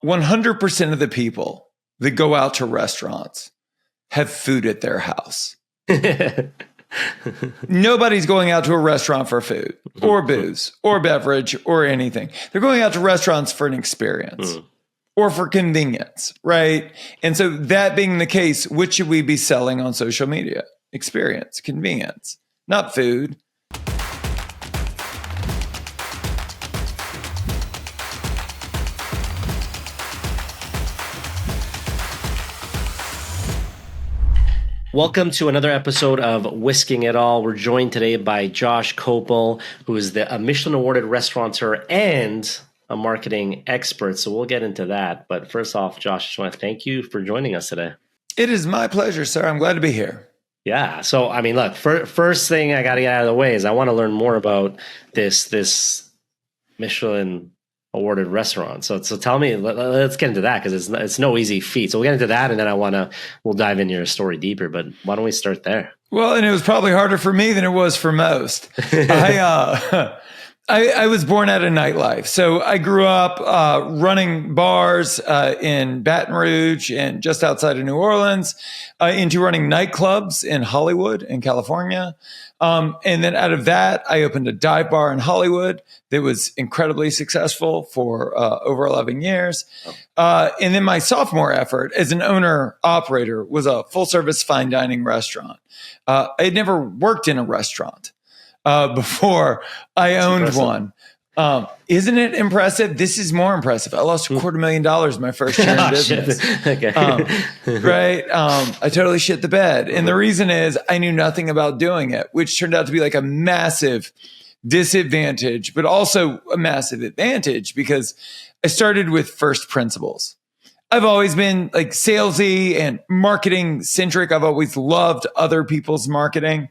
100% of the people that go out to restaurants have food at their house. Nobody's going out to a restaurant for food or booze or beverage or anything. They're going out to restaurants for an experience or for convenience, right? And so that being the case, what should we be selling on social media? Experience, convenience, not food. Welcome to another episode of Whisking It All. We're joined today by Josh Kopel, who is a Michelin-awarded restaurateur and a marketing expert. So we'll get into that. But first off, Josh, I just want to thank you for joining us today. It is my pleasure, sir. I'm glad to be here. Yeah. So, I mean, look, first thing I got to get out of the way is I want to learn more about this Michelin-awarded restaurant. So tell me, let's get into that because it's no easy feat. So we'll get into that, and then we'll dive into your story deeper. But why don't we start there? Well, and it was probably harder for me than it was for most. I was born out of nightlife. So I grew up running bars in Baton Rouge and just outside of New Orleans, into running nightclubs in Hollywood in California. And then out of that, I opened a dive bar in Hollywood that was incredibly successful for over 11 years. And then my sophomore effort as an owner operator was a full service fine dining restaurant. I had never worked in a restaurant before I owned one. Isn't it impressive? This is more impressive. I lost $250,000 my first year in business. Okay. Right. I totally shit the bed. And the reason is I knew nothing about doing it, which turned out to be like a massive disadvantage, but also a massive advantage because I started with first principles. I've always been like salesy and marketing centric. I've always loved other people's marketing.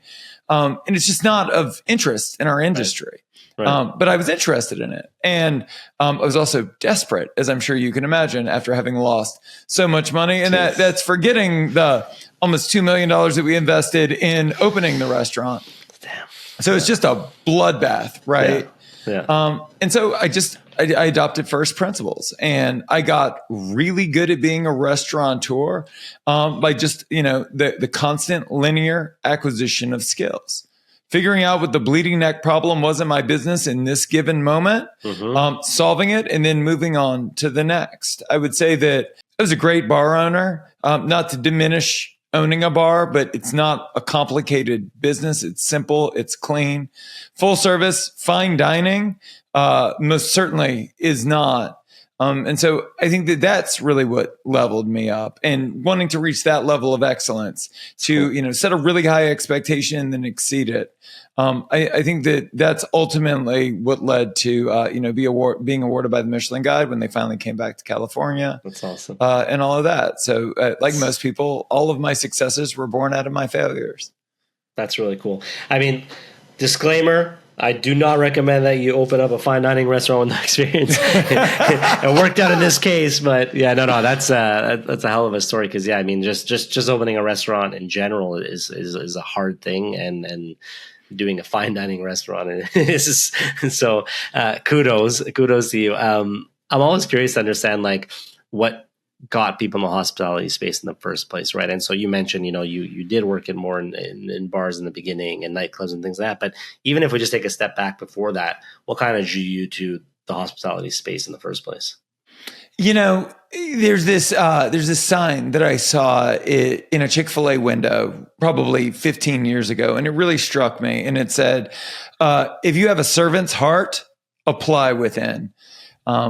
And it's just not of interest in our industry. Right. But I was interested in it. And I was also desperate, as I'm sure you can imagine, after having lost so much money. And that's forgetting the almost $2 million that we invested in opening the restaurant. Damn. So it's just a bloodbath, right? Yeah. And so I adopted first principles, and I got really good at being a restaurateur by just, the constant linear acquisition of skills. Figuring out what the bleeding neck problem was in my business in this given moment, solving it, and then moving on to the next. I would say that I was a great bar owner, not to diminish owning a bar, but it's not a complicated business. It's simple. It's clean. Full service, fine dining, most certainly is not. And so I think that that's really what leveled me up, and wanting to reach that level of excellence to, set a really high expectation and then exceed it. I think that that's ultimately what led to, being awarded by the Michelin Guide when they finally came back to California. That's awesome. And all of that. So like most people, all of my successes were born out of my failures. That's really cool. I mean, disclaimer, I do not recommend that you open up a fine dining restaurant with no experience. It worked out in this case, but yeah, no, that's a hell of a story. Because yeah, I mean, just opening a restaurant in general is a hard thing, and doing a fine dining restaurant is so. Kudos to you. I'm always curious to understand like what got people in the hospitality space in the first place, right? And so you mentioned, you did work in bars in the beginning and nightclubs and things like that. But even if we just take a step back before that, what kind of drew you to the hospitality space in the first place? There's this sign that I saw in a Chick-fil-A window probably 15 years ago, and it really struck me. And it said, if you have a servant's heart, apply within,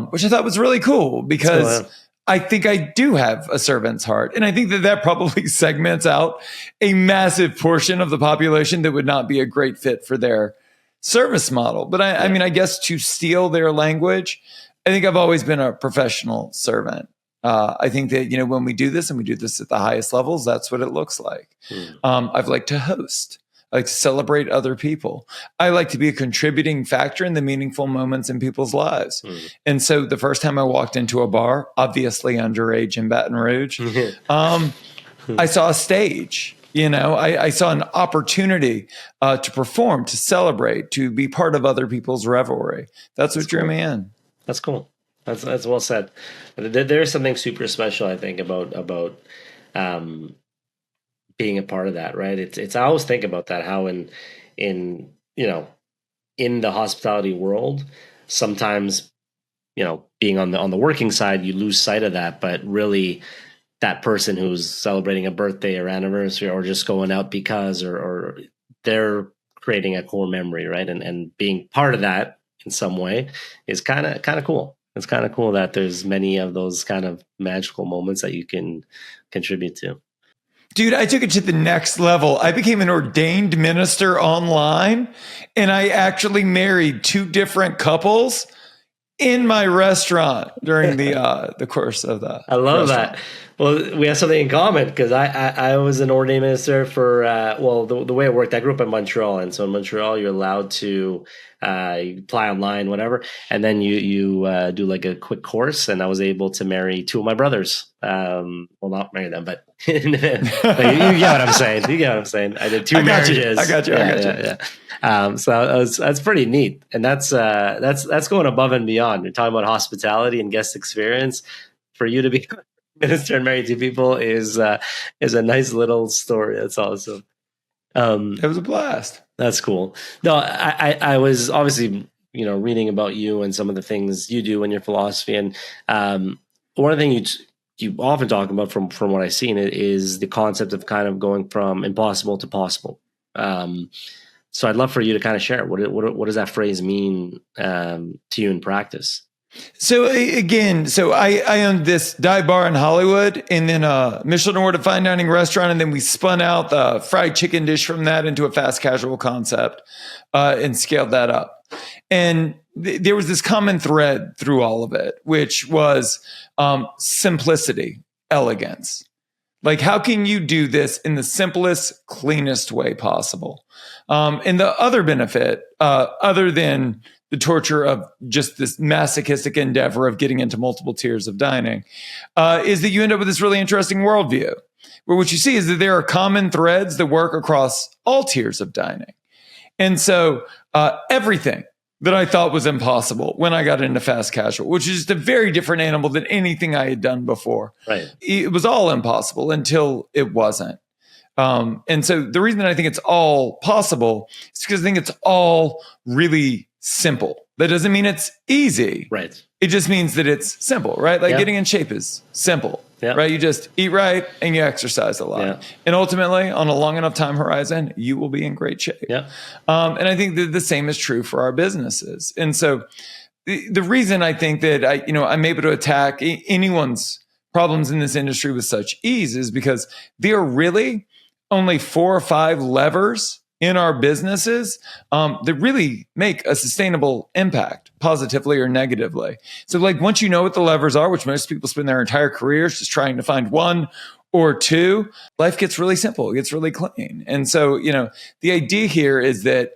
which I thought was really cool because I think I do have a servant's heart. And I think that probably segments out a massive portion of the population that would not be a great fit for their service model. But I mean, I guess to steal their language, I think I've always been a professional servant. I think that, when we do this and we do this at the highest levels, that's what it looks like. I've liked to host. I like to celebrate other people. I like to be a contributing factor in the meaningful moments in people's lives. And so the first time I walked into a bar, obviously underage in Baton Rouge, I saw a stage. I saw an opportunity to perform, to celebrate, to be part of other people's revelry. That's what drew me in. That's cool. That's well said. There's something super special, I think, about being a part of that, right? It's I always think about that, how in in the hospitality world, sometimes being on the working side, you lose sight of that, but really that person who's celebrating a birthday or anniversary or just going out because or they're creating a core memory, right? And being part of that in some way is kind of cool. It's kind of cool that there's many of those kind of magical moments that you can contribute to. Dude, I took it to the next level. I became an ordained minister online, and I actually married two different couples in my restaurant during the course of the I love restaurant. that. Well, we have something in common because I was an ordained minister for the way it worked. I grew up in Montreal, and so in Montreal you're allowed to you apply online, whatever, and then you do like a quick course. And I was able to marry two of my brothers. Well, not marry them, but, but you get what I'm saying. You get what I'm saying. I did two marriages. I got you. So that's pretty neat, and that's going above and beyond. You're talking about hospitality and guest experience. For you to be minister and married two people is a nice little story. That's awesome. It was a blast. That's cool. No, I was obviously reading about you and some of the things you do and your philosophy, and one of the things you often talk about from what I've seen is the concept of kind of going from impossible to possible. So I'd love for you to kind of share what does that phrase mean to you in practice? So again, I owned this dive bar in Hollywood, and then a Michelin-Awarded fine dining restaurant, and then we spun out the fried chicken dish from that into a fast casual concept and scaled that up. And there was this common thread through all of it, which was simplicity, elegance. Like, how can you do this in the simplest, cleanest way possible? And the other benefit, other than the torture of just this masochistic endeavor of getting into multiple tiers of dining, is that you end up with this really interesting worldview, where what you see is that there are common threads that work across all tiers of dining. And so everything that I thought was impossible when I got into fast casual, which is just a very different animal than anything I had done before. Right. It was all impossible until it wasn't. And so the reason that I think it's all possible is because I think it's all really simple. That doesn't mean it's easy. Right. It just means that it's simple, right? Like getting in shape is simple, right? You just eat right and you exercise a lot. Yeah. And ultimately, on a long enough time horizon, you will be in great shape. Yeah. And I think that the same is true for our businesses. And so the reason I think that I'm able to attack anyone's problems in this industry with such ease is because there are really only 4 or 5 levers in our businesses that really make a sustainable impact, positively or negatively. So like once you know what the levers are, which most people spend their entire careers just trying to find one or two, life gets really simple. It gets really clean. And so, the idea here is that,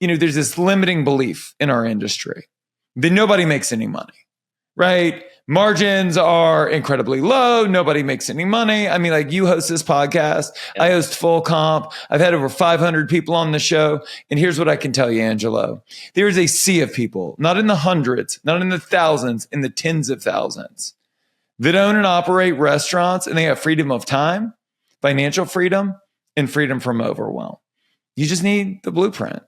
there's this limiting belief in our industry that nobody makes any money, right? Margins are incredibly low. Nobody makes any money. I mean, like you host this podcast. Yeah. I host Full Comp. I've had over 500 people on the show. And here's what I can tell you, Angelo. There is a sea of people, not in the hundreds, not in the thousands, in the tens of thousands that own and operate restaurants, and they have freedom of time, financial freedom, and freedom from overwhelm. You just need the blueprint.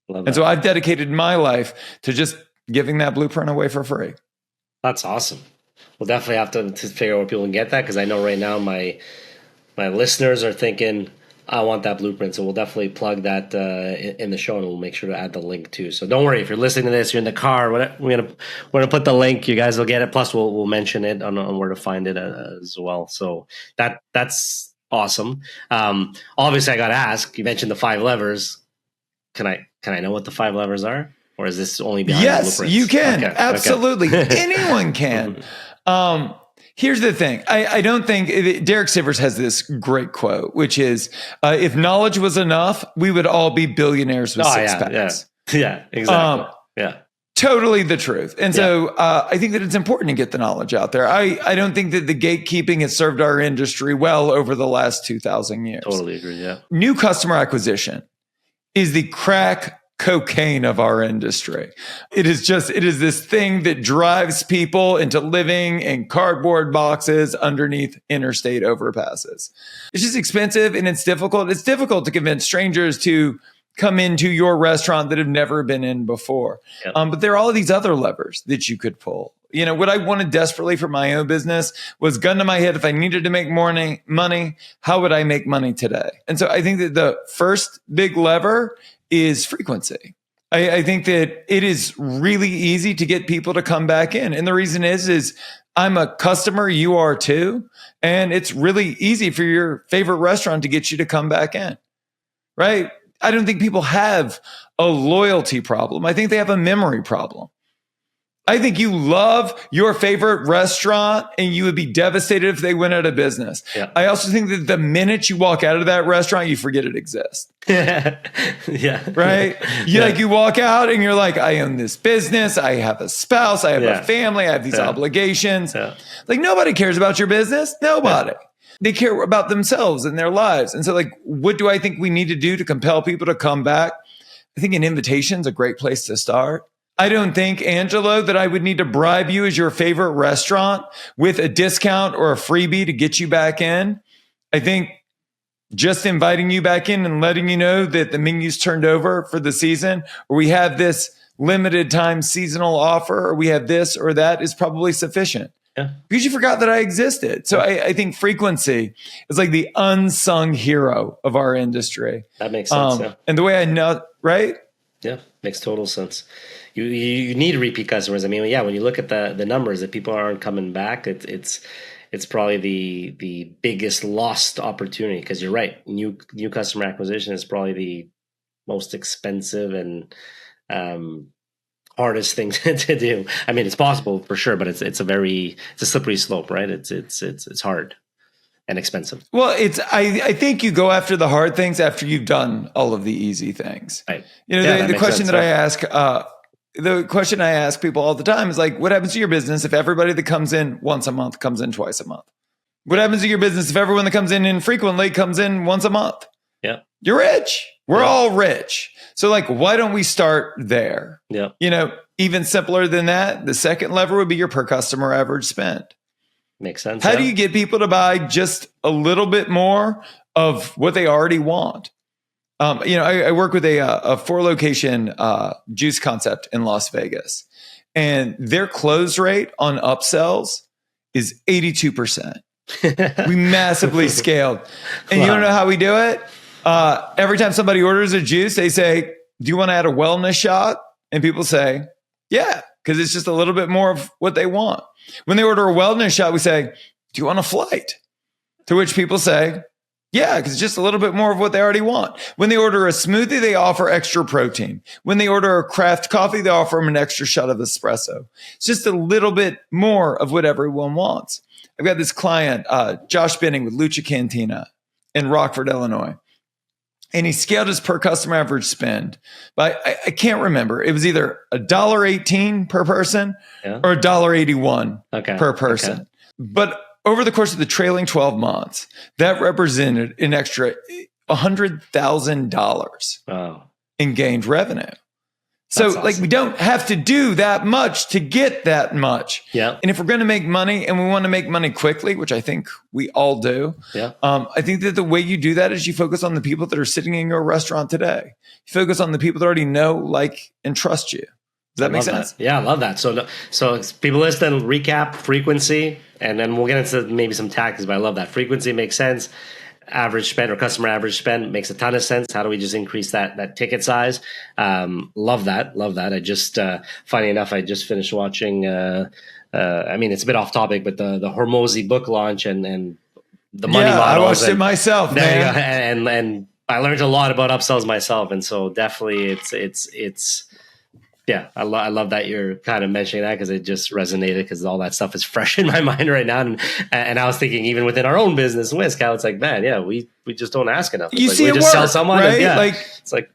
And so I've dedicated my life to just giving that blueprint away for free. That's awesome. We'll definitely have to figure out where people can get that, because I know right now my listeners are thinking, I want that blueprint. So we'll definitely plug that in the show, and we'll make sure to add the link too. So don't worry, if you're listening to this, you're in the car, we're gonna put the link. You guys will get it. Plus, we'll mention it on where to find it as well. So that's awesome. Obviously, I got to ask. You mentioned the 5 levers. Can I know what the 5 levers are? Or is this only behind the blueprints? You can. Okay. Absolutely. Anyone can. Here's the thing. I don't think Derek Sivers has this great quote, which is, if knowledge was enough, we would all be billionaires with six packs. Yeah, exactly. Totally the truth. And so I think that it's important to get the knowledge out there. I don't think that the gatekeeping has served our industry well over the last 2,000 years. Totally agree, yeah. New customer acquisition is the crack cocaine of our industry. It is this thing that drives people into living in cardboard boxes underneath interstate overpasses. It's just expensive and it's difficult. It's difficult to convince strangers to come into your restaurant that have never been in before. Yep. But there are all these other levers that you could pull. You know, what I wanted desperately for my own business was gun to my head. If I needed to make more money, how would I make money today? And so I think that the first big lever is frequency. I think that it is really easy to get people to come back in. And the reason is I'm a customer, you are too. And it's really easy for your favorite restaurant to get you to come back in, right? I don't think people have a loyalty problem. I think they have a memory problem. I think you love your favorite restaurant and you would be devastated if they went out of business. Yeah. I also think that the minute you walk out of that restaurant, you forget it exists. Yeah. Right? You walk out and you're like, I own this business. I have a spouse. I have a family. I have these obligations. Yeah. Like nobody cares about your business. Nobody. Yeah. They care about themselves and their lives. And so like, what do I think we need to do to compel people to come back? I think an invitation is a great place to start. I don't think, Angelo, that I would need to bribe you as your favorite restaurant with a discount or a freebie to get you back in. I think just inviting you back in and letting you know that the menu's turned over for the season, or we have this limited time seasonal offer, or we have this or that is probably sufficient. Yeah. Because you forgot that I existed. So I think frequency is like the unsung hero of our industry. That makes sense. And the way I know, right? Yeah, makes total sense. You need repeat customers. I mean, yeah, when you look at the numbers that people aren't coming back, it's probably the biggest lost opportunity, because you're right. New customer acquisition is probably the most expensive and hardest thing to do. I mean, it's possible for sure, but it's a slippery slope, right? It's hard and expensive. Well, I think you go after the hard things after you've done all of the easy things. Right. You know, the question that I ask, the question I ask people all the time is like, what happens to your business if everybody that comes in once a month comes in twice a month? What happens to your business if everyone that comes in infrequently comes in once a month? Yeah. You're rich. We're all rich. So like, why don't we start there? Yeah. You know, even simpler than that, the second lever would be your per customer average spend. Makes sense. How do you get people to buy just a little bit more of what they already want? You know, I work with a 4-location juice concept in Las Vegas, and their close rate on upsells is 82%. We massively scaled. And you want to know how we do it? Every time somebody orders a juice, they say, do you want to add a wellness shot? And people say, yeah, because it's just a little bit more of what they want. When they order a wellness shot, we say, do you want a flight? To which people say, yeah, because it's just a little bit more of what they already want. When they order a smoothie, they offer extra protein. When they order a craft coffee, they offer them an extra shot of espresso. It's just a little bit more of what everyone wants. I've got this client, Josh Benning with Lucha Cantina in Rockford, Illinois. And he scaled his per customer average spend. But I can't remember. It was either $1.18 per person or $1.81 per person. Okay. But over the course of the trailing 12 months, that represented an extra $100,000 in gained revenue. So awesome. Like, we don't have to do that much to get that much. Yeah. And if we're going to make money and we want to make money quickly, which I think we all do, I think that the way you do that is you focus on the people that are sitting in your restaurant today. You focus on the people that already know, like, and trust you. Does that make sense? Yeah, I love that. So people listen, recap, frequency, and then we'll get into maybe some tactics, but I love that. Frequency makes sense. Average spend or customer average spend makes a ton of sense. How do we just increase that ticket size? Love that. I just, funny enough, I just finished watching, I mean, it's a bit off topic, but the Hormozi book launch and the money models. I watched it myself, man. And I learned a lot about upsells myself. And so definitely it's yeah, I love that you're kind of mentioning that, because it just resonated, because all that stuff is fresh in my mind right now. And I was thinking, even within our own business, Whisk, how it's like, man, yeah, we just don't ask enough. You like, see we it just work, sell someone, right? And like it's like,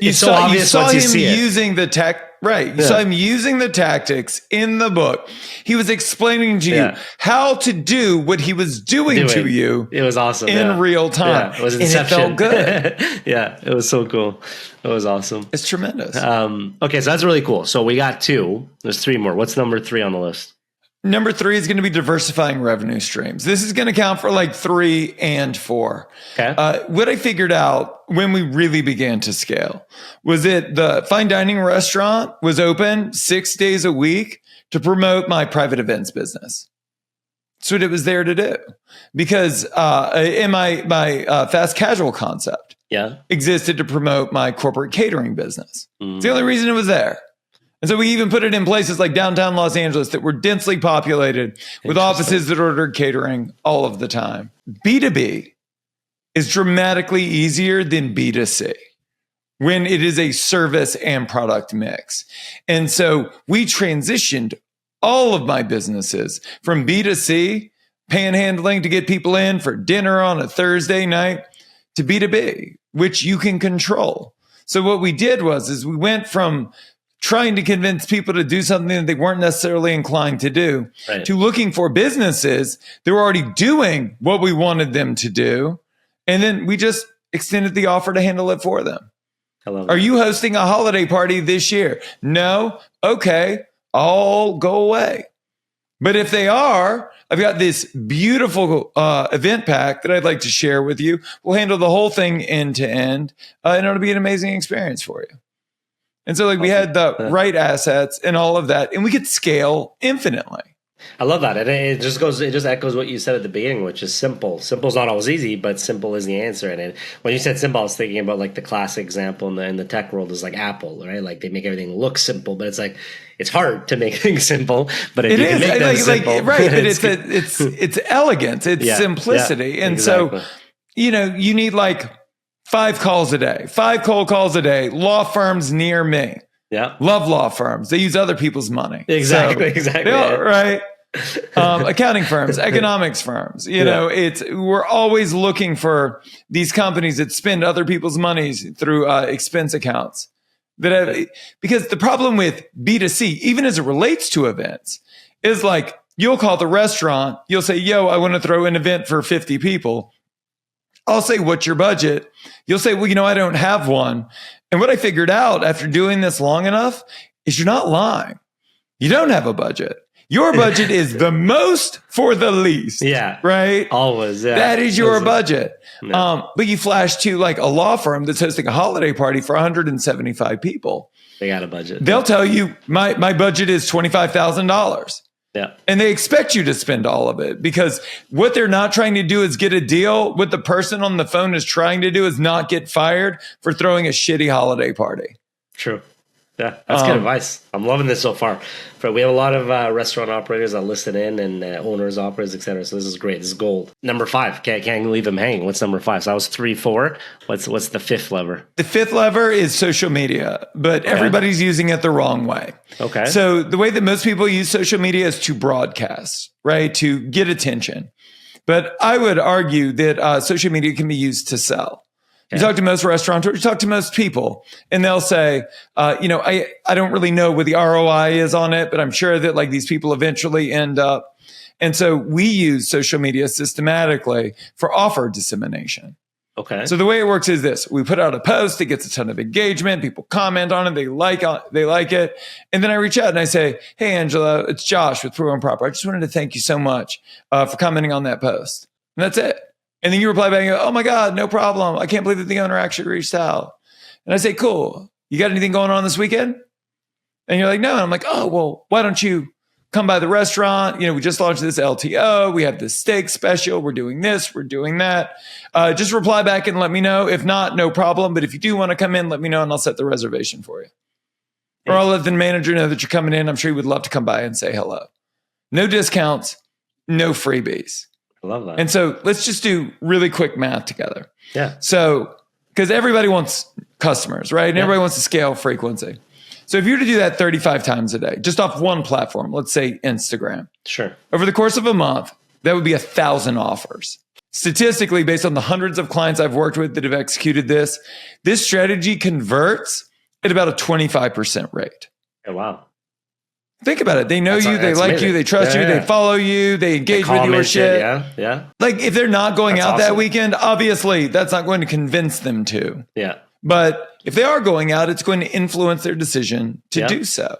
It's so obvious once you see it. Using the tech, right? You saw him using the tactics in the book. He was explaining to you how to do what he was doing to you. It was awesome in real time. Yeah, it was Inception. And it felt good. Yeah, it was so cool. It was awesome. It's tremendous. Okay, so that's really cool. So we got 2. There's 3 more. What's number 3 on the list? Number 3 is going to be diversifying revenue streams. This is going to count for like 3 and 4. Okay. What I figured out when we really began to scale was that the fine dining restaurant was open 6 days a week to promote my private events business. That's what it was there to do. Because in my fast casual concept existed to promote my corporate catering business. It's the only reason it was there. And so we even put it in places like downtown Los Angeles that were densely populated with offices that ordered catering all of the time. B2B is dramatically easier than B2C when it is a service and product mix. And so we transitioned all of my businesses from B2C, panhandling to get people in for dinner on a Thursday night, to B2B, which you can control. So what we did is we went from trying to convince people to do something that they weren't necessarily inclined to do, to looking for businesses that were already doing what we wanted them to do. And then we just extended the offer to handle it for them. Are you hosting a holiday party this year? No? Okay, I'll go away. But if they are, I've got this beautiful event pack that I'd like to share with you. We'll handle the whole thing end to end, and it'll be an amazing experience for you. And so we had the right assets and all of that, and we could scale infinitely. I love that. And it just echoes what you said at the beginning, which is simple. Simple is not always easy, but simple is the answer. And when you said simple, I was thinking about like the classic example in the tech world is like Apple, right? Like they make everything look simple, but it's like, it's hard to make things simple, but if you can make them simple. Right, but it's elegance, it's simplicity. And so, you need like 5 calls a day, 5 cold calls a day, law firms near me. Yeah. Love law firms. They use other people's money. Exactly. Right. Accounting firms, economics firms. We're always looking for these companies that spend other people's monies through expense accounts. Because the problem with B2C, even as it relates to events, is like you'll call the restaurant, you'll say, yo, I want to throw an event for 50 people. I'll say, what's your budget? You'll say, well, I don't have one. And what I figured out after doing this long enough is you're not lying. You don't have a budget. Your budget is the most for the least. Yeah. Right? Always. Yeah. That is your budget. No. But you flash to like a law firm that's hosting a holiday party for 175 people. They got a budget. They'll tell you, my budget is $25,000. Yeah. And they expect you to spend all of it because what they're not trying to do is get a deal. What the person on the phone is trying to do is not get fired for throwing a shitty holiday party. True. Yeah, that's good advice. I'm loving this so far. We have a lot of restaurant operators that listen in and owners, operators, etc. So this is great. This is gold. Number 5. Can't leave them hanging. What's number 5? So that was 3, 4. What's the 5th lever? The 5th lever is social media, but everybody's using it the wrong way. Okay. So the way that most people use social media is to broadcast, right? To get attention. But I would argue that social media can be used to sell. You talk to most restaurateurs, you talk to most people, and they'll say, I don't really know what the ROI is on it, but I'm sure that like these people eventually end up. And so we use social media systematically for offer dissemination. Okay. So the way it works is this. We put out a post, it gets a ton of engagement, people comment on it, they like it. And then I reach out and I say, hey, Angela, it's Josh with Pro and Proper. I just wanted to thank you so much for commenting on that post. And that's it. And then you reply back and go, oh my God, no problem. I can't believe that the owner actually reached out. And I say, cool. You got anything going on this weekend? And you're like, no. And I'm like, oh, well, why don't you come by the restaurant? We just launched this LTO. We have this steak special. We're doing this. We're doing that. Just reply back and let me know. If not, no problem. But if you do want to come in, let me know and I'll set the reservation for you. Or I'll let the manager know that you're coming in. I'm sure he would love to come by and say hello. No discounts, no freebies. I love that. And so let's just do really quick math together. Yeah. So, because everybody wants customers, right? And everybody wants to scale frequency. So if you were to do that 35 times a day, just off one platform, let's say Instagram. Sure. Over the course of a month, that would be 1,000 offers. Statistically, based on the hundreds of clients I've worked with that have executed this strategy converts at about a 25% rate. Oh, wow. Think about it. They know you, they like amazing. you, they trust you, they follow you, they engage with your shit. Yeah. Like if they're not going out awesome. that weekend, obviously that's not going to convince them to. Yeah. But if they are going out, it's going to influence their decision to do so.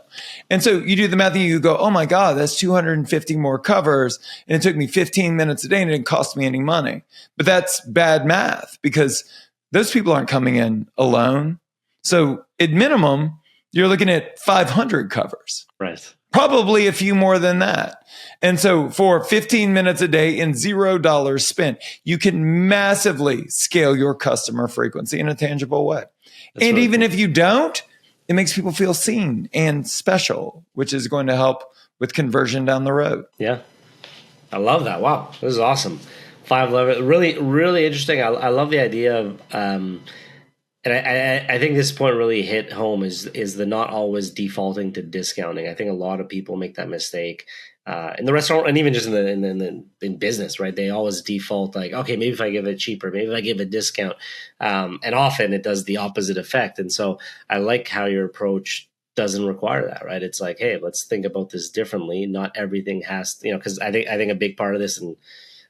And so you do the math and you go, oh my God, that's 250 more covers. And it took me 15 minutes a day and it didn't cost me any money. But that's bad math because those people aren't coming in alone. So at minimum, you're looking at 500 covers. Right. Probably a few more than that. And so for 15 minutes a day and $0 spent, you can massively scale your customer frequency in a tangible way. That's and really even cool. If you don't, it makes people feel seen and special, which is going to help with conversion down the road. Yeah. I love that. Wow. This is awesome. 5 levels. Really, really interesting. I love the idea of, and I think this point really hit home is the not always defaulting to discounting. I think a lot of people make that mistake in the restaurant and even just in business, right? They always default like, okay, maybe if I give it cheaper, maybe if I give a discount, and often it does the opposite effect. And so I like how your approach doesn't require that, right? It's like, hey, let's think about this differently. Not everything has, because I think a big part of this, and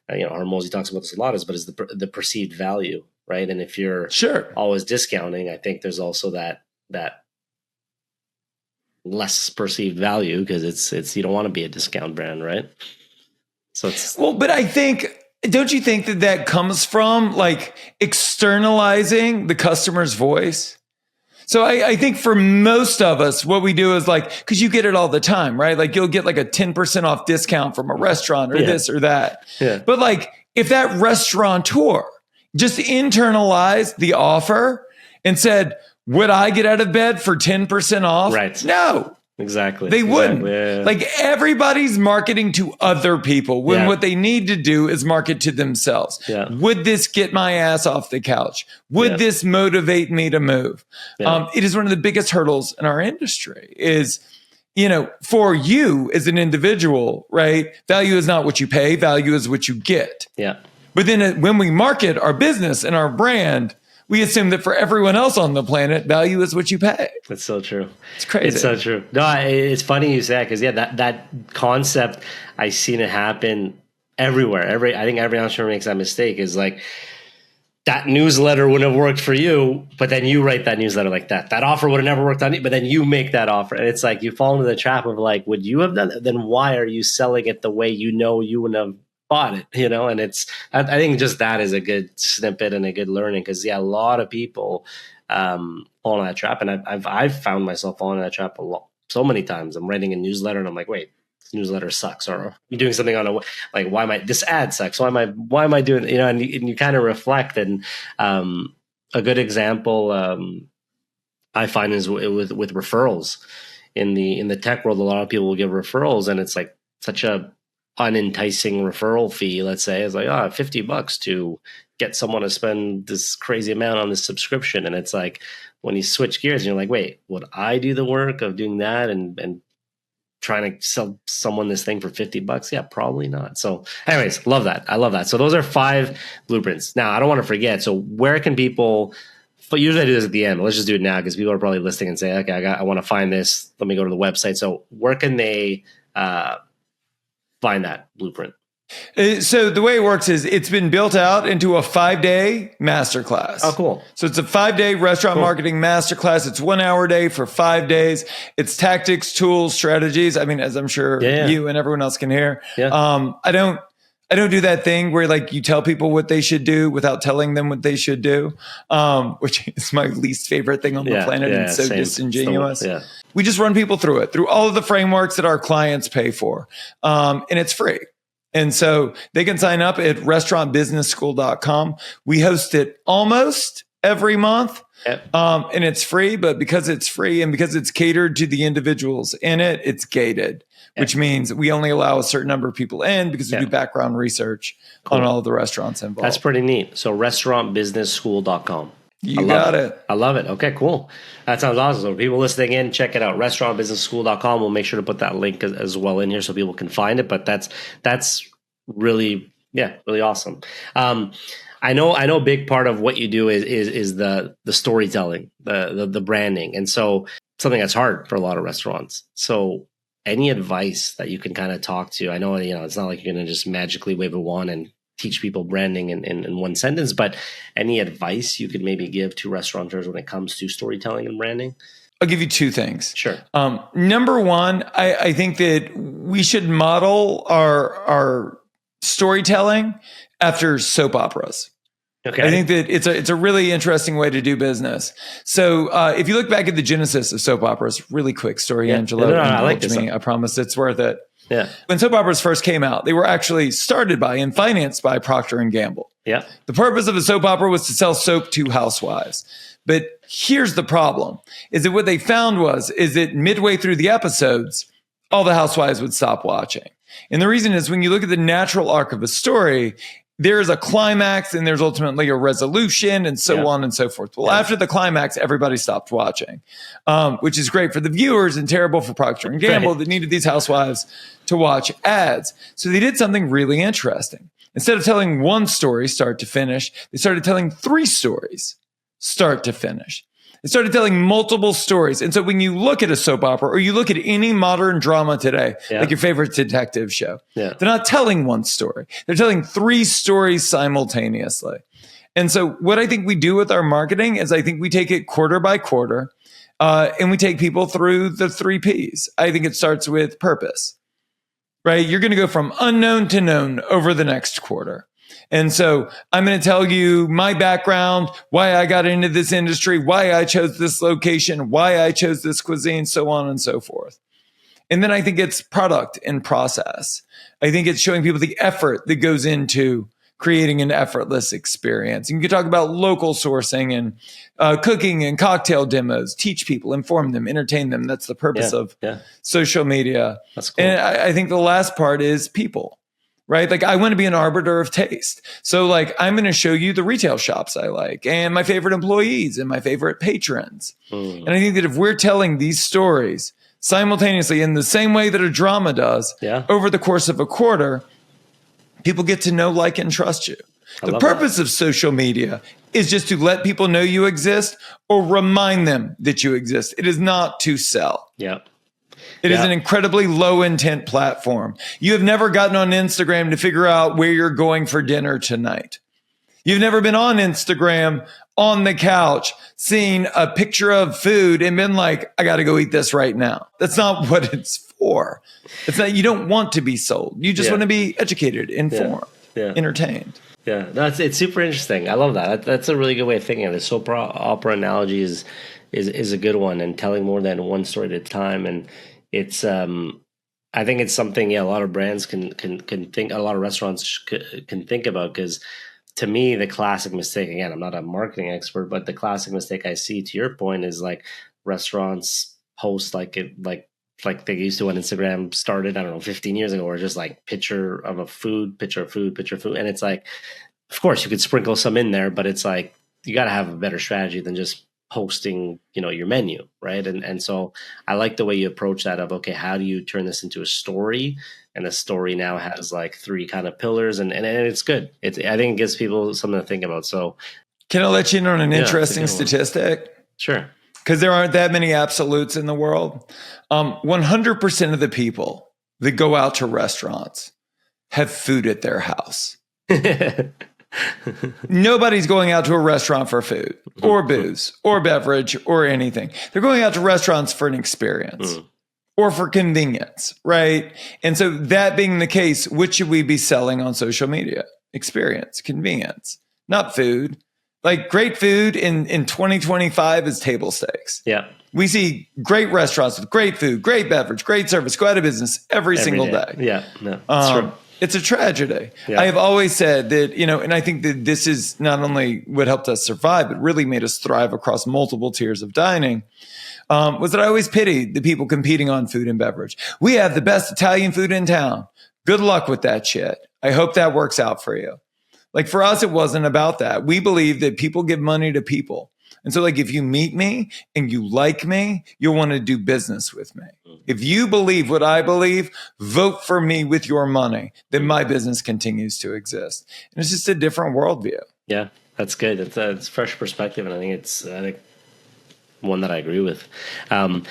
Hormozy talks about this a lot, is the perceived value. Right. And if you're always discounting, I think there's also that less perceived value because it's you don't want to be a discount brand. Right. So it's but I think, don't you think that comes from like externalizing the customer's voice? So I think for most of us, what we do is like, because you get it all the time, right? Like you'll get like a 10% off discount from a restaurant or this or that. Yeah. But like if that restaurateur just internalized the offer and said, would I get out of bed for 10% off? Right. No. Exactly. They wouldn't. Yeah. Like everybody's marketing to other people when what they need to do is market to themselves. Yeah. Would this get my ass off the couch? Would this motivate me to move? Yeah. It is one of the biggest hurdles in our industry is, for you as an individual, right? Value is not what you pay. Value is what you get. Yeah. But then when we market our business and our brand, we assume that for everyone else on the planet, value is what you pay. That's so true. It's crazy. It's so true. No, it's funny you say that because that concept, I've seen it happen everywhere. I think every entrepreneur makes that mistake is like that newsletter wouldn't have worked for you, but then you write that newsletter like that. That offer would have never worked on you, but then you make that offer. And it's like you fall into the trap of like, would you have done it? Then why are you selling it the way you wouldn't have bought it, and I think just that is a good snippet and a good learning because a lot of people fall in that trap, and I've found myself falling in that trap so many times. I'm writing a newsletter and I'm like, wait, this newsletter sucks, or you're doing something on why am I this ad sucks? Why am I doing and you kind of reflect. And a good example I find is with referrals in the tech world. A lot of people will give referrals, and it's like such a unenticing referral fee. Let's say it's like $50 to get someone to spend this crazy amount on this subscription. And it's like when you switch gears and you're like, wait, would I do the work of doing that and trying to sell someone this thing for $50? Yeah, probably not. So anyways, love that. I love that. So those are 5 blueprints. Now I don't want to forget. So where can people, but usually I do this at the end. Let's just do it now because people are probably listening and say, okay, I want to find this. Let me go to the website. So where can they find that blueprint? So the way it works is it's been built out into a 5-day masterclass. Oh, cool. So it's a 5-day restaurant marketing masterclass. It's 1 hour a day for 5 days. It's tactics, tools, strategies. I mean, as I'm sure you and everyone else can hear. Yeah. I don't do that thing where like you tell people what they should do without telling them what they should do, which is my least favorite thing on the planet. It's so disingenuous. We just run people through all of the frameworks that our clients pay for. And it's free. And so they can sign up at restaurantbusinessschool.com. We host it almost every month. Yep. And it's free, but because it's free and because it's catered to the individuals in it, it's gated, which means we only allow a certain number of people in because we do background research on all of the restaurants involved. That's pretty neat. So restaurantbusinessschool.com. You got it. I love it. Okay, cool. That sounds awesome. So people listening in, check it out. Restaurantbusinessschool.com. We'll make sure to put that link as well in here so people can find it. But that's really, yeah, really awesome. I know a big part of what you do is the storytelling, the branding, and so something that's hard for a lot of restaurants. So any advice that you can kind of talk to? I know, it's not like you're going to just magically wave a wand and teach people branding in one sentence, but any advice you could maybe give to restaurateurs when it comes to storytelling and branding? I'll give you two things. Sure. Number one, I think that we should model our storytelling after soap operas. Okay. I think that it's a really interesting way to do business. So if you look back at the genesis of soap operas, really quick story, Angelo. No, I like this. I promise it's worth it. Yeah. When soap operas first came out, they were actually started by and financed by Procter and Gamble. Yeah. The purpose of a soap opera was to sell soap to housewives. But here's the problem, is that what they found is that midway through the episodes, all the housewives would stop watching. And the reason is when you look at the natural arc of a story, there is a climax and there's ultimately a resolution and so on and so forth. Well, after the climax, everybody stopped watching, which is great for the viewers and terrible for Procter and Gamble that needed these housewives to watch ads. So they did something really interesting. Instead of telling one story start to finish, they started telling 3 stories start to finish. They started telling multiple stories. And so when you look at a soap opera or you look at any modern drama today, like your favorite detective show, they're not telling one story. They're telling 3 stories simultaneously. And so what I think we do with our marketing is I think we take it quarter by quarter and we take people through the 3 Ps. I think it starts with purpose, right? You're going to go from unknown to known over the next quarter. And so I'm going to tell you my background, why I got into this industry, why I chose this location, why I chose this cuisine, so on and so forth. And then I think it's product and process. I think it's showing people the effort that goes into creating an effortless experience. And you can talk about local sourcing and cooking and cocktail demos, teach people, inform them, entertain them. That's the purpose of social media. That's cool. And I think the last part is people. Right? Like I want to be an arbiter of taste. So like I'm going to show you the retail shops I like and my favorite employees and my favorite patrons. And I think that if we're telling these stories simultaneously in the same way that a drama does over the course of a quarter, people get to know, like, and trust you. The purpose of social media is just to let people know you exist or remind them that you exist. It is not to sell. It is an incredibly low intent platform. You have never gotten on Instagram to figure out where you're going for dinner tonight. You've never been on Instagram on the couch, seeing a picture of food and been like, I got to go eat this right now. That's not what it's for. It's not, you don't want to be sold. You just want to be educated, informed, entertained. Yeah, it's super interesting. I love that. That's a really good way of thinking of it. Soap opera analogy is a good one, and telling more than one story at a time. And it's I think it's something a lot of brands can think, a lot of restaurants can think about, because to me the classic mistake, again, I'm not a marketing expert, but the classic mistake I see, to your point, is like restaurants post like they used to when Instagram started, I don't know, 15 years ago, or just like picture of food, and it's like, of course you could sprinkle some in there, but it's like you got to have a better strategy than just posting, your menu, right? And so I like the way you approach that of, okay, how do you turn this into a story? And the story now has like 3 kind of pillars, and it's good. I think it gives people something to think about. So can I let you in on an interesting statistic? Sure. Because there aren't that many absolutes in the world. 100% of the people that go out to restaurants have food at their house. Nobody's going out to a restaurant for food or booze or beverage or anything. They're going out to restaurants for an experience or for convenience, right? And so that being the case, what should we be selling on social media? Experience, convenience, not food. Like great food in 2025 is table stakes. Yeah. We see great restaurants with great food, great beverage, great service, go out of business every single day. Yeah. No, that's true. It's a tragedy. Yeah. I have always said that, and I think that this is not only what helped us survive, but really made us thrive across multiple tiers of dining, was that I always pitied the people competing on food and beverage. We have the best Italian food in town. Good luck with that shit. I hope that works out for you. Like for us, it wasn't about that. We believe that people give money to people. And so like, if you meet me and you like me, you'll want to do business with me. If you believe what I believe, vote for me with your money, then my business continues to exist. And it's just a different worldview. Yeah, that's good. It's fresh perspective. And I think it's one that I agree with. And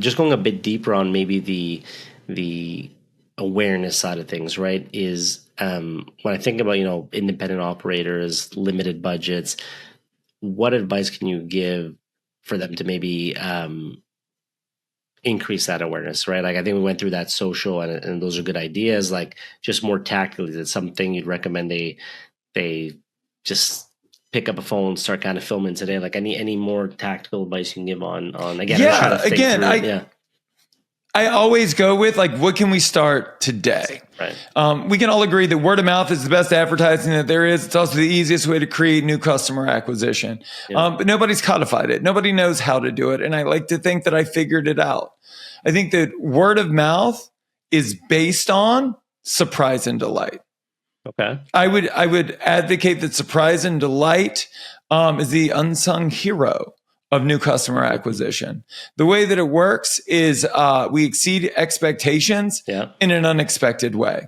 just going a bit deeper on maybe the awareness side of things, right? Is when I think about, independent operators, limited budgets, what advice can you give for them to maybe increase that awareness, right? Like, I think we went through that social and those are good ideas. Like, just more tactically, is it something you'd recommend they just pick up a phone, start kind of filming today? Like, any more tactical advice you can give on again? I always go with like, what can we start today? Right. We can all agree that word of mouth is the best advertising that there is. It's also the easiest way to create new customer acquisition. Yeah. But nobody's codified it. Nobody knows how to do it. And I like to think that I figured it out. I think that word of mouth is based on surprise and delight. Okay. I would advocate that surprise and delight is the unsung hero of new customer acquisition. The way that it works is we exceed expectations in an unexpected way.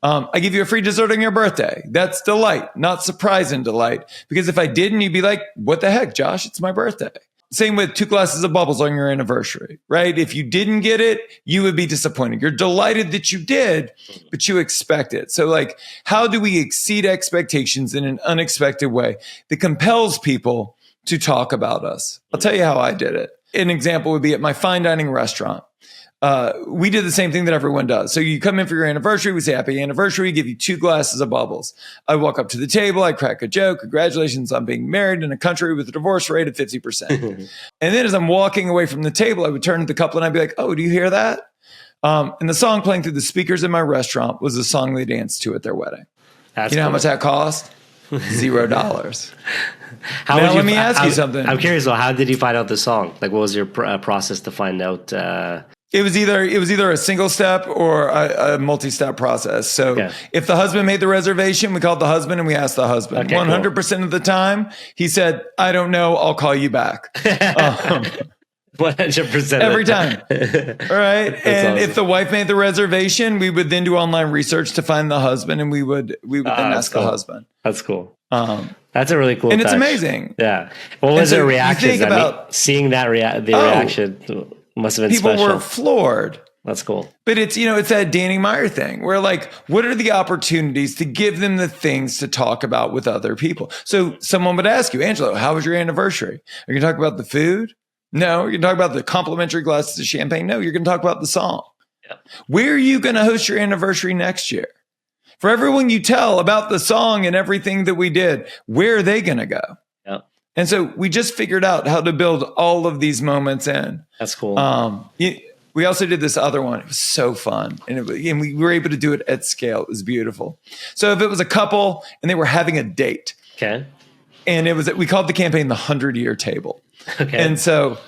I give you a free dessert on your birthday. That's delight, not surprise and delight. Because if I didn't, you'd be like, what the heck, Josh? It's my birthday. Same with 2 glasses of bubbles on your anniversary, right? If you didn't get it, you would be disappointed. You're delighted that you did, but you expect it. So like, how do we exceed expectations in an unexpected way that compels people to talk about us? I'll tell you how I did it. An example would be at my fine dining restaurant. We did the same thing that everyone does. So you come in for your anniversary, we say happy anniversary, give you 2 glasses of bubbles. I walk up to the table, I crack a joke. Congratulations on being married in a country with a divorce rate of 50%. And then as I'm walking away from the table, I would turn to the couple and I'd be like, oh, do you hear that? And the song playing through the speakers in my restaurant was the song they danced to at their wedding. That's you know cool. how much that cost? $0. Let me ask you something. I'm curious though, how did you find out the song? Like, what was your process to find out? It was either a single step or a multi-step process. So if the husband made the reservation, we called the husband and we asked the husband. 100% of the time, he said, I don't know, I'll call you back. 100% every time. All right. And awesome. If the wife made the reservation, we would then do online research to find the husband, and we would then ask the husband. That's cool. That's a really cool and touch. It's amazing. Yeah. What was their reaction? Seeing that reaction must have been people special. Were floored. That's cool. But it's that Danny Meyer thing where like, what are the opportunities to give them the things to talk about with other people? So someone would ask you, Angelo, how was your anniversary? Are you going to talk about the food? No. You're going to talk about the complimentary glasses of champagne? No. You're going to talk about the song. Yeah. Where are you going to host your anniversary next year? For everyone you tell about the song and everything that we did, where are they going to go? Yeah. And so we just figured out how to build all of these moments in. That's cool. We also did this other one. It was so fun. And we were able to do it at scale. It was beautiful. So if it was a couple and they were having a date. Okay. And we called the campaign the 100-year table. Okay. And so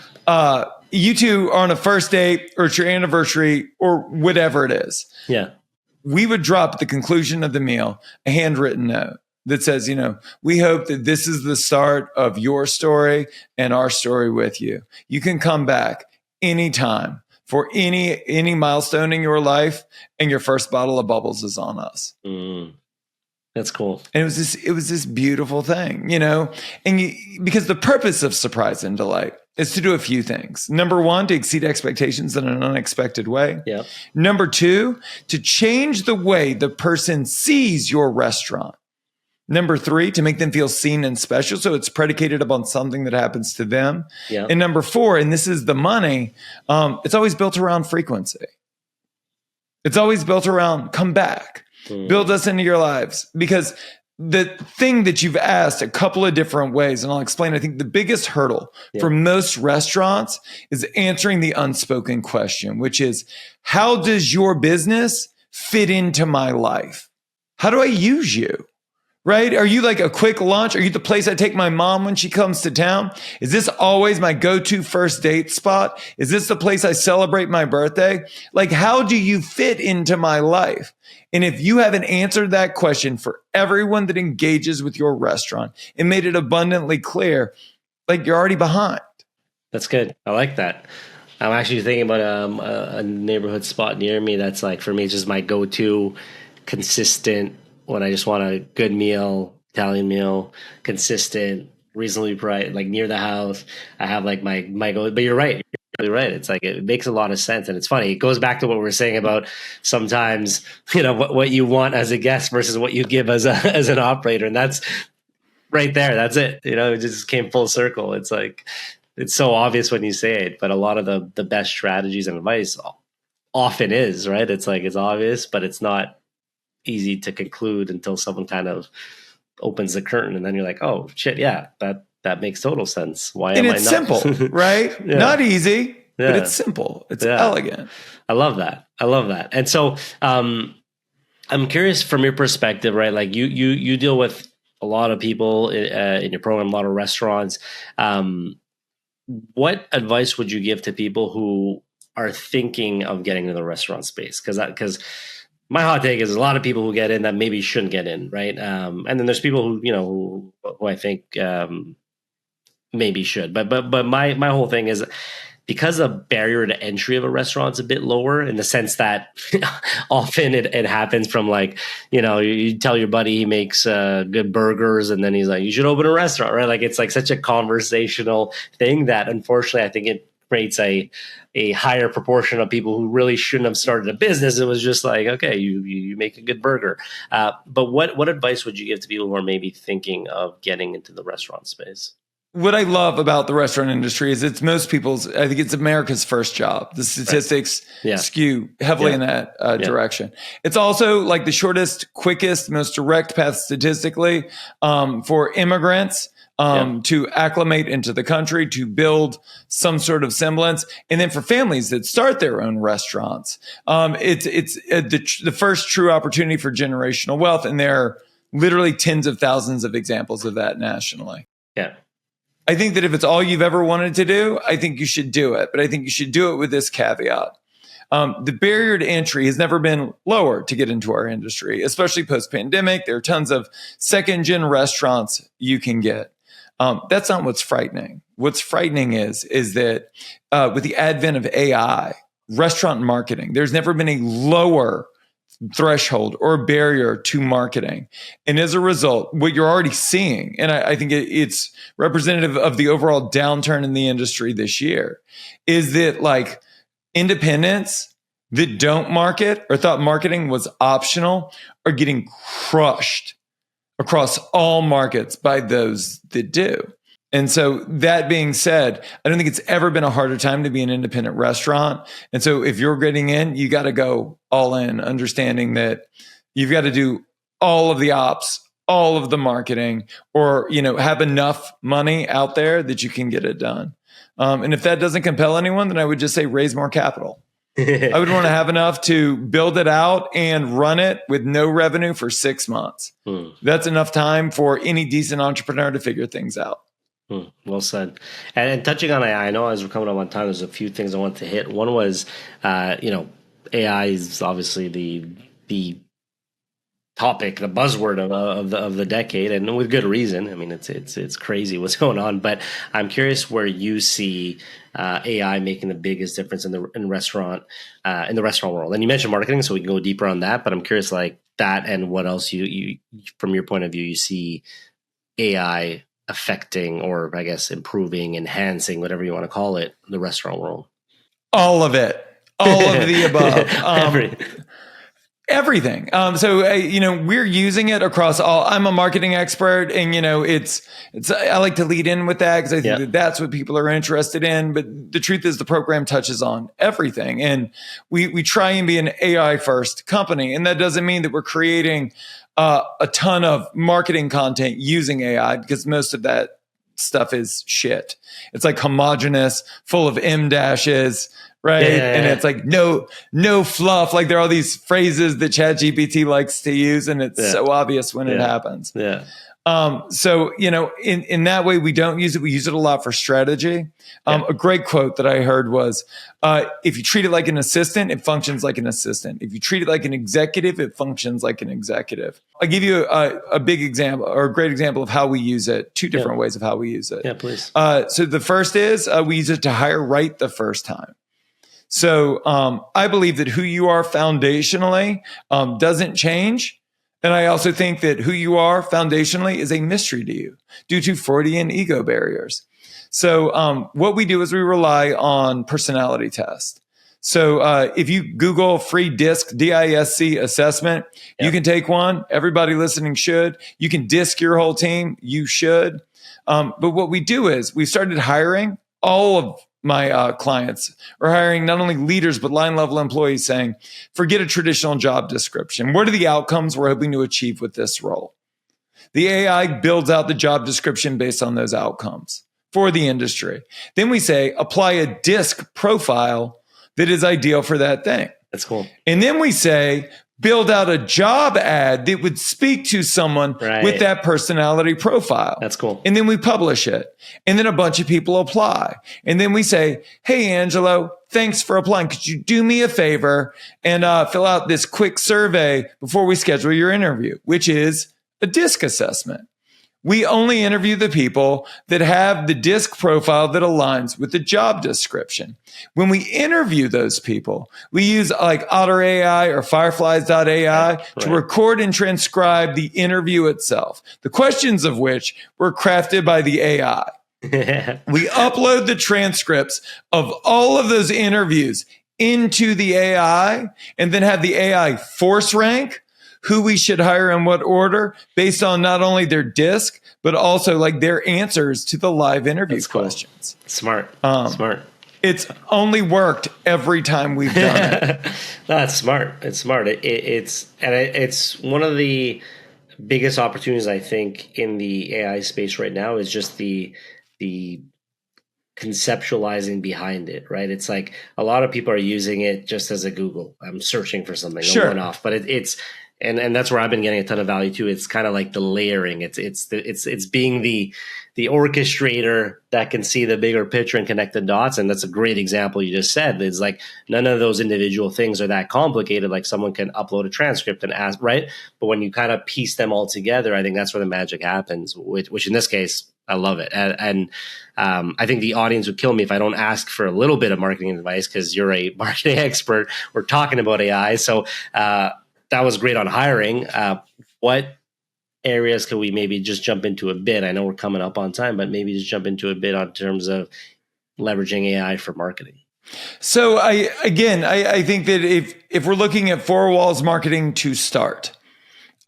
you two are on a first date or it's your anniversary or whatever it is. Yeah. We would drop at the conclusion of the meal a handwritten note that says, we hope that this is the start of your story and our story with you. You can come back anytime for any milestone in your life, and your first bottle of bubbles is on us. That's cool. And it was this beautiful thing, and because the purpose of surprise and delight is to do a few things. Number 1, to exceed expectations in an unexpected way. Yeah. Number 2, to change the way the person sees your restaurant. Number 3, to make them feel seen and special. So it's predicated upon something that happens to them. Yeah. And number 4, and this is the money, it's always built around frequency. It's always built around come back, build us into your lives. Because the thing that you've asked a couple of different ways, and I'll explain, I think the biggest hurdle for most restaurants is answering the unspoken question, which is, how does your business fit into my life? How do I use you? Right? Are you like a quick lunch? Are you the place I take my mom when she comes to town? Is this always my go-to first date spot? Is this the place I celebrate my birthday? Like, how do you fit into my life? And if you haven't answered that question for everyone that engages with your restaurant and made it abundantly clear, like you're already behind. That's good. I like that. I'm actually thinking about a neighborhood spot near me that's like, for me, it's just my go-to consistent when I just want a good meal, Italian meal, consistent, reasonably priced, like near the house. I have like my go, but you're right. You're really right. It's like, it makes a lot of sense. And it's funny. It goes back to what we were saying about sometimes, what you want as a guest versus what you give as as an operator. And that's right there. That's it. It just came full circle. It's like, it's so obvious when you say it, but a lot of the best strategies and advice often is, right? It's like, it's obvious, but it's not easy to conclude until someone kind of opens the curtain, and then you're like, oh shit, yeah, that makes total sense. Why am I not? And it's simple, right? Yeah. Not easy, Yeah. but it's simple. It's elegant. I love that. And so I'm curious from your perspective, right? Like you deal with a lot of people in your program, a lot of restaurants. What advice would you give to people who are thinking of getting into the restaurant space? Because my hot take is a lot of people who get in that maybe shouldn't get in, right? And then there's people who I think maybe should. But my whole thing is, because the barrier to entry of a restaurant is a bit lower, in the sense that often it happens from like, you tell your buddy he makes good burgers, and then he's like, you should open a restaurant, right? Like, it's like such a conversational thing that unfortunately I think it creates a higher proportion of people who really shouldn't have started a business. It was just like, okay, you make a good burger. But what advice would you give to people who are maybe thinking of getting into the restaurant space? What I love about the restaurant industry is I think it's America's first job. The statistics skew heavily in that direction. It's also like the shortest, quickest, most direct path statistically for immigrants to acclimate into the country, to build some sort of semblance. And then for families that start their own restaurants, it's the first true opportunity for generational wealth. And there are literally tens of thousands of examples of that nationally. Yeah. I think that if it's all you've ever wanted to do, I think you should do it. But I think you should do it with this caveat. The barrier to entry has never been lower to get into our industry, especially post-pandemic. There are tons of second-gen restaurants you can get. That's not what's frightening. What's frightening is that with the advent of AI, restaurant marketing, there's never been a lower threshold or barrier to marketing. And as a result, what you're already seeing, and I think it's representative of the overall downturn in the industry this year, is that like independents that don't market or thought marketing was optional are getting crushed across all markets by those that do. And so that being said, I don't think it's ever been a harder time to be an independent restaurant. And so if you're getting in, you got to go all in, understanding that you've got to do all of the ops, all of the marketing, or, have enough money out there that you can get it done. And if that doesn't compel anyone, then I would just say raise more capital. I would want to have enough to build it out and run it with no revenue for 6 months. That's enough time for any decent entrepreneur to figure things out. Well said. And touching on AI, I know as we're coming up on time, there's a few things I want to hit. One was, AI is obviously the topic, the buzzword of the decade, and with good reason. I mean, it's crazy what's going on. But I'm curious where you see AI making the biggest difference in the restaurant world. And you mentioned marketing, so we can go deeper on that. But I'm curious, like that, and what else you from your point of view, you see AI affecting, or I guess improving, enhancing, whatever you want to call it, the restaurant world? All of it. All of the above. Everything. So we're using it across all. I'm a marketing expert, and it's. I like to lead in with that because I think that that's what people are interested in. But the truth is, the program touches on everything, and we try and be an AI first company, and that doesn't mean that we're creating a ton of marketing content using AI, because most of that stuff is shit. It's like homogenous, full of M dashes, right? Yeah. And it's like no fluff. Like there are all these phrases that ChatGPT likes to use, and it's so obvious when it happens. Yeah. So, in that way, we don't use it. We use it a lot for strategy. A great quote that I heard was, if you treat it like an assistant, it functions like an assistant. If you treat it like an executive, it functions like an executive. I'll give you a big example or a great example of how we use it. Two different ways of how we use it. Yeah, please. So the first is we use it to hire right the first time. So I believe that who you are foundationally doesn't change. And I also think that who you are foundationally is a mystery to you due to Freudian ego barriers. So what we do is we rely on personality tests. So if you Google free DISC, D-I-S-C assessment, you can take one. Everybody listening should. You can DISC your whole team. You should. But what we do is we started hiring all of my clients are hiring not only leaders, but line level employees saying, forget a traditional job description. What are the outcomes we're hoping to achieve with this role? The AI builds out the job description based on those outcomes for the industry. Then we say, apply a DISC profile that is ideal for that thing. That's cool. And then we say, build out a job ad that would speak to someone with that personality profile. That's cool. And then we publish it. And then a bunch of people apply. And then we say, hey, Angelo, thanks for applying. Could you do me a favor and fill out this quick survey before we schedule your interview, which is a DISC assessment. We only interview the people that have the DISC profile that aligns with the job description. When we interview those people, we use like Otter AI or Fireflies.ai to record and transcribe the interview itself, the questions of which were crafted by the AI. We upload the transcripts of all of those interviews into the AI and then have the AI force rank who we should hire in what order based on not only their DISC, but also like their answers to the live interview questions. Smart. It's only worked every time we've done it. That's smart. It's smart. It's one of the biggest opportunities I think in the AI space right now is just the conceptualizing behind it, right? It's like a lot of people are using it just as a Google. I'm searching for something, I'm going off, but it's and that's where I've been getting a ton of value too. It's kind of like the layering. It's being the orchestrator that can see the bigger picture and connect the dots. And that's a great example you just said. It's like none of those individual things are that complicated. Like someone can upload a transcript and ask, right? But when you kind of piece them all together, I think that's where the magic happens, which in this case, I love it. And I think the audience would kill me if I don't ask for a little bit of marketing advice because you're a marketing expert. We're talking about AI. So that was great on hiring. What areas can we maybe just jump into a bit? I know we're coming up on time, but maybe just jump into a bit on terms of leveraging AI for marketing. So I think that if we're looking at four walls marketing to start,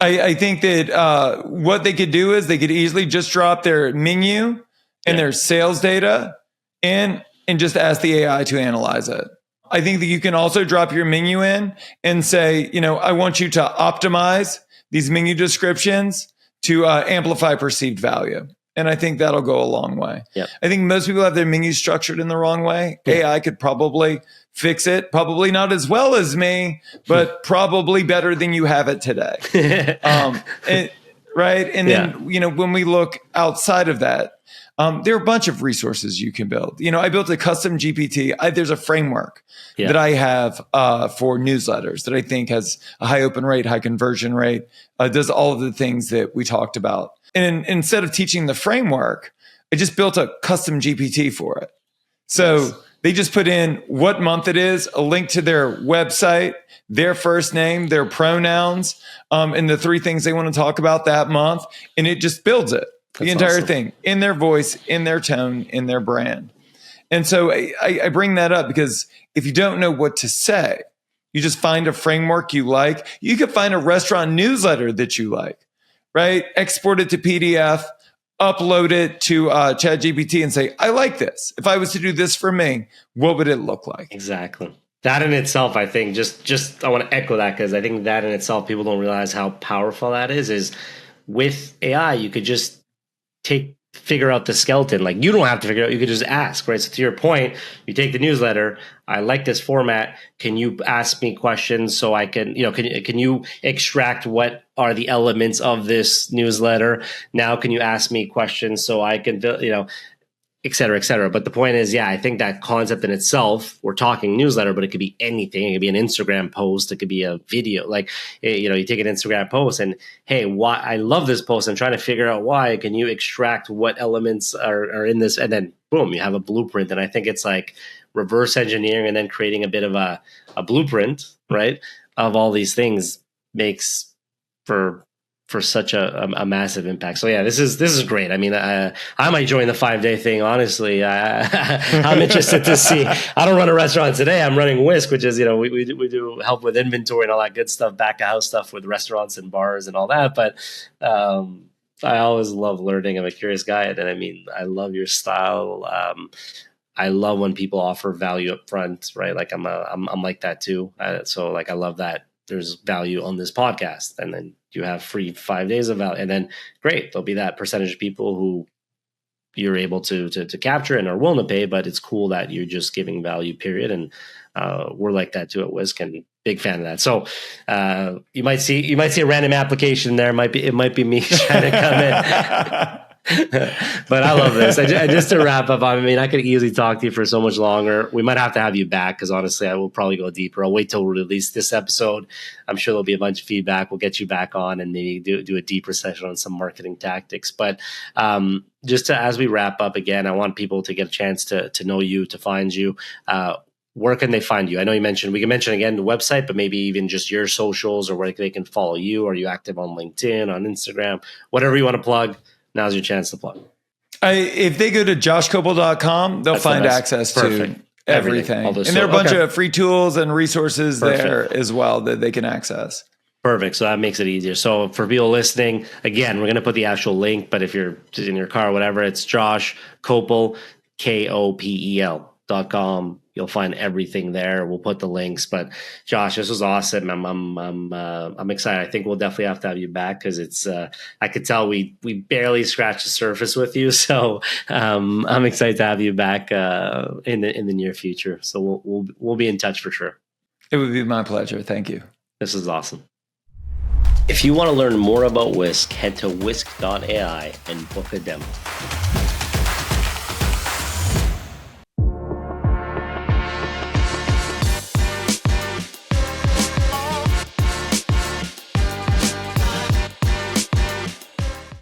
I think that what they could do is they could easily just drop their menu and their sales data and just ask the AI to analyze it. I think that you can also drop your menu in and say, I want you to optimize these menu descriptions to amplify perceived value. And I think that'll go a long way. Yep. I think most people have their menus structured in the wrong way. Yeah. AI could probably fix it. Probably not as well as me, but probably better than you have it today. Right. And then, when we look outside of that, there are a bunch of resources you can build. I built a custom GPT. There's a framework that I have for newsletters that I think has a high open rate, high conversion rate, does all of the things that we talked about. And instead of teaching the framework, I just built a custom GPT for it. So they just put in what month it is, a link to their website, their first name, their pronouns, and the three things they want to talk about that month. And it just builds it. The entire thing in their voice, in their tone, in their brand. And so I bring that up because if you don't know what to say, you just find a framework you like. You could find a restaurant newsletter that you like, right? Export it to PDF, upload it to ChatGPT and say, I like this. If I was to do this for me, what would it look like? Exactly. That in itself, I think, just I want to echo that because I think that in itself, people don't realize how powerful that is with AI, you could just take figure out the skeleton. Like, you don't have to figure it out. You could just ask, right? So to your point, you take the newsletter. I like this format. Can you ask me questions so I can, can you extract what are the elements of this newsletter? Now, can you ask me questions so I can, et cetera, et cetera. But the point is, I think that concept in itself, we're talking newsletter, but it could be anything. It could be an Instagram post. It could be a video. Like, you take an Instagram post and, hey, why I love this post. I'm trying to figure out why. Can you extract what elements are in this? And then boom, you have a blueprint. And I think it's like reverse engineering and then creating a bit of a blueprint, right, of all these things makes for such a massive impact. So this is great. I mean, I might join the 5-day thing. Honestly, I'm interested to see. I don't run a restaurant today. I'm running Whisk, which is, we do help with inventory and all that good stuff, back of house stuff with restaurants and bars and all that. But I always love learning. I'm a curious guy, and I mean, I love your style. I love when people offer value up front, right? Like I'm like that too. So like, I love that there's value on this podcast, and then you have free 5 days of value, and then great, there'll be that percentage of people who you're able to capture and are willing to pay, but it's cool that you're just giving value, period. And we're like that too at Whisk, and big fan of that. So you might see a random application there. It might be me trying to come in. But I love this. Just to wrap up, I mean, I could easily talk to you for so much longer. We might have to have you back, because honestly, I will probably go deeper. I'll wait till we release this episode. I'm sure there'll be a bunch of feedback. We'll get you back on and maybe do a deeper session on some marketing tactics. But as we wrap up again, I want people to get a chance to know you, to find you. Where can they find you? I know we can mention again the website, but maybe even just your socials, or where they can follow you. Are you active on LinkedIn, on Instagram, whatever you want to plug? Now's your chance to plug. If they go to joshkopel.com, they'll find access to everything. And there are a bunch of free tools and resources there as well that they can access. Perfect. So that makes it easier. So for people listening, again, we're going to put the actual link, but if you're just in your car or whatever, it's Josh Kopel, KOPEL.com. You'll find everything there. We'll put the links. But Josh, this was awesome. I'm excited. I think we'll definitely have to have you back, because it's I could tell we barely scratched the surface with you. So I'm excited to have you back in the near future. So we'll be in touch for sure. It would be my pleasure. Thank you. This is awesome. If you want to learn more about Whisk, head to whisk.ai and book a demo.